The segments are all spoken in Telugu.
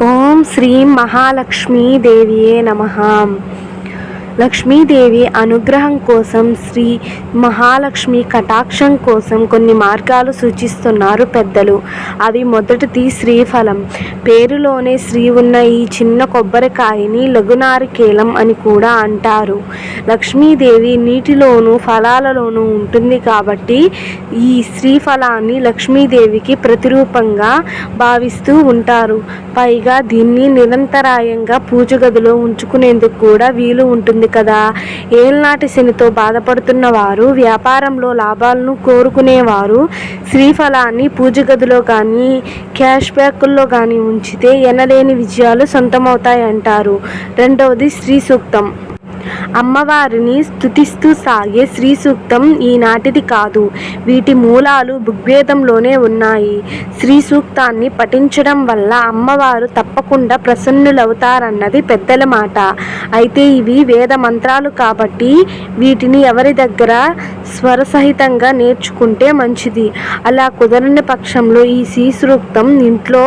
ఓం శ్రీ మహాలక్ష్మీ దేవియే నమః. లక్ష్మీదేవి అనుగ్రహం కోసం, శ్రీ మహాలక్ష్మి కటాక్షం కోసం కొన్ని మార్గాలు సూచిస్తున్నారు పెద్దలు. అవి మొదటిది శ్రీఫలం. పేరులోనే శ్రీ ఉన్న ఈ చిన్న కొబ్బరికాయని లఘునారికేలం అని కూడా అంటారు. లక్ష్మీదేవి నీటిలోనూ ఫలాలలోనూ ఉంటుంది కాబట్టి ఈ శ్రీఫలాన్ని లక్ష్మీదేవికి ప్రతిరూపంగా భావిస్తూ ఉంటారు. పైగా దీన్ని నిరంతరాయంగా పూజ గదిలో ఉంచుకునేందుకు కూడా వీలు ఉంటుంది కదా. ఏళ్నాటి శనితో బాధపడుతున్న వారు, వ్యాపారంలో లాభాలను కోరుకునేవారు శ్రీఫలాన్ని పూజ గదిలో కానీ క్యాష్ బ్యాకుల్లో కానీ ఉంచితే ఎనలేని విజయాలు సొంతమవుతాయంటారు. రెండవది శ్రీ సూక్తం. అమ్మవారిని స్తుతిస్తూ సాగే శ్రీ సూక్తం ఈనాటిది కాదు. వీటి మూలాలు ఋగ్వేదంలోనే ఉన్నాయి. శ్రీ సూక్తాన్ని పఠించడం వల్ల అమ్మవారు తప్పకుండా ప్రసన్నులవుతారన్నది పెద్దల మాట. అయితే ఇవి వేద మంత్రాలు కాబట్టి వీటిని ఎవరి దగ్గర స్వరసహితంగా నేర్చుకుంటే మంచిది. అలా కుదరని పక్షంలో ఈ శ్రీ సూక్తం ఇంట్లో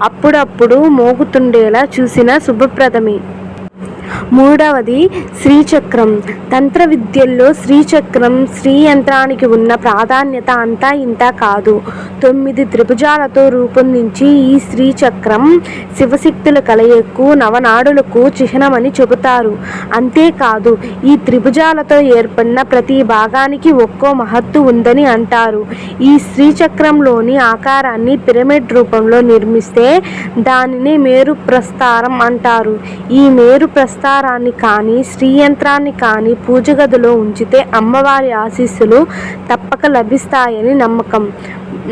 అప్పుడప్పుడు మోగుతుండేలా చూసిన శుభప్రదమే. మూడవది శ్రీచక్రం. తంత్ర విద్యల్లో శ్రీచక్రం, శ్రీ యంత్రానికి ఉన్న ప్రాధాన్యత అంతా ఇంతా కాదు. 9 త్రిభుజాలతో రూపొందించి ఈ శ్రీచక్రం శివశక్తుల కలయికకు, నవనాడులకు చిహ్నమని చెబుతారు. అంతేకాదు ఈ త్రిభుజాలతో ఏర్పడిన ప్రతి భాగానికి ఒక్కో మహత్తు ఉందని అంటారు. ఈ శ్రీచక్రంలోని ఆకారాన్ని పిరమిడ్ రూపంలో నిర్మిస్తే దానిని మేరు ప్రస్తారం అంటారు. ఈ మేరు ప్రస్తారాన్ని కానీ శ్రీయంత్రాన్ని కానీ పూజ గదిలో ఉంచితే అమ్మవారి ఆశీస్సులు తప్పక లభిస్తాయని నమ్మకం.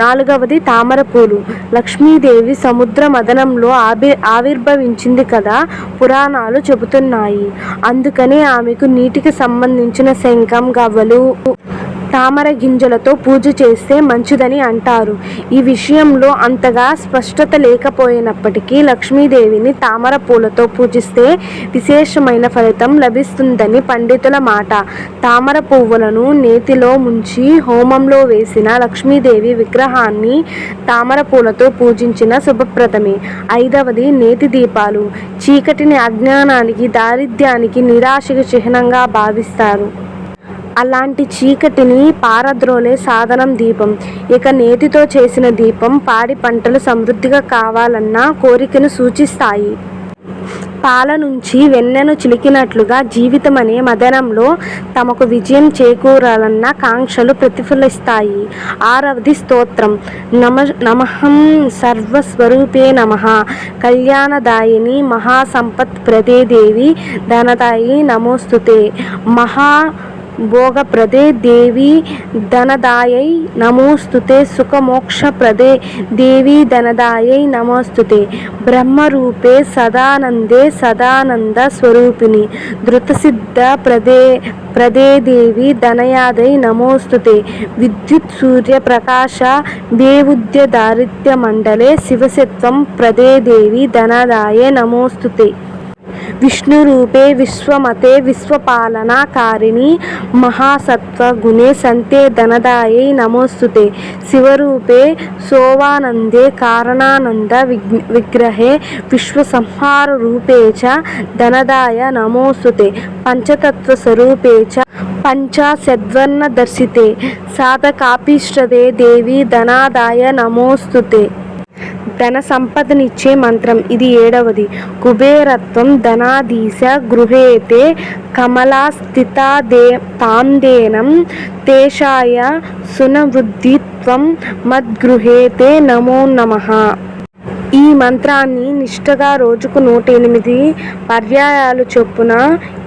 నాలుగవది తామరపూలు. లక్ష్మీదేవి సముద్ర మదనంలో ఆవిర్భవించింది కదా పురాణాలు చెబుతున్నాయి. అందుకనే ఆమెకు నీటికి సంబంధించిన శంఖం, గవ్వలు, తామర గింజలతో పూజ చేస్తే మంచిదని అంటారు. ఈ విషయంలో అంతగా స్పష్టత లేకపోయినప్పటికీ లక్ష్మీదేవిని తామర పూలతో పూజిస్తే విశేషమైన ఫలితం లభిస్తుందని పండితుల మాట. తామర పువ్వులను నేతిలో ముంచి హోమంలో వేసిన లక్ష్మీదేవి విగ్రహాన్ని తామర పూలతో పూజించిన శుభప్రదమే. ఐదవది నేతి దీపాలు. చీకటిని అజ్ఞానానికి, దారిద్ర్యానికి, నిరాశకు చిహ్నంగా భావిస్తారు. అలాంటి చీకటిని పారద్రోలే సాధనం దీపం. ఇక నేతితో చేసిన దీపం పాడి పంటలు సమృద్ధిగా కావాలన్న కోరికను సూచిస్తాయి. పాల నుంచి వెన్నెను చిలికినట్లుగా జీవితం అనే మదనంలో తమకు విజయం చేకూరాలన్న కాంక్షలు ప్రతిఫలిస్తాయి. ఆరవది స్తోత్రం. నమః సర్వస్వరూపే నమః కళ్యాణదాయిని మహాసంపత్ ప్రదే దేవి ధనదాయి నమోస్తుతే మహా భోగప్రదే దేవి ధనదాయై నమోస్తుతే సుఖమోక్షప్రదే దేవి ధనదాయై నమోస్తుతే బ్రహ్మరూపే సదానందే సదానంద స్వరూపిణి ధృతసిద్ధ ప్రదే దేవి ధనయాదై నమోస్తుతే విద్యుత్ సూర్య ప్రకాశ దేవుద్య దారిద్ర్య మండలే శివసత్వం ప్రదే దేవి ధనదాయే నమోస్తుతే విష్ణురూపే విశ్వమతే విశ్వపాలనాకారిణి మహాసత్వ గుణే సంతే ధనదాయై నమోస్తుతే శివరూపే శోభానందే కారణానంద విగ్రహే విశ్వసంహార రూపే చ ధనదాయ నమోస్తుతే పంచతత్వ స్వరూపే చ పంచాశద్వర్ణ దర్శితే సాధకాపీష్టదే దేవి ధనదాయ నమోస్తుతే. ధన సంపదనిచ్చే మంత్రం. ఇది ఏడవది. కుబేరత్వం ధనాధీశ గృహేతే కమలా స్థితా తాందేనం తేషాయ సునవృద్ధిత్వం మద్గృహేతే నమో నమః. ఈ మంత్రాన్ని నిష్ఠగా రోజుకు 108 పర్యాయాలు చొప్పున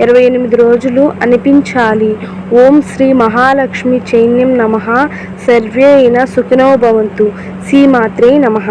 28 రోజులు అనిపించాలి. ఓం శ్రీ మహాలక్ష్మి చైన్యం నమః. సర్వేణ సుఖినో భవంతు. శ్రీమాత్రే నమః.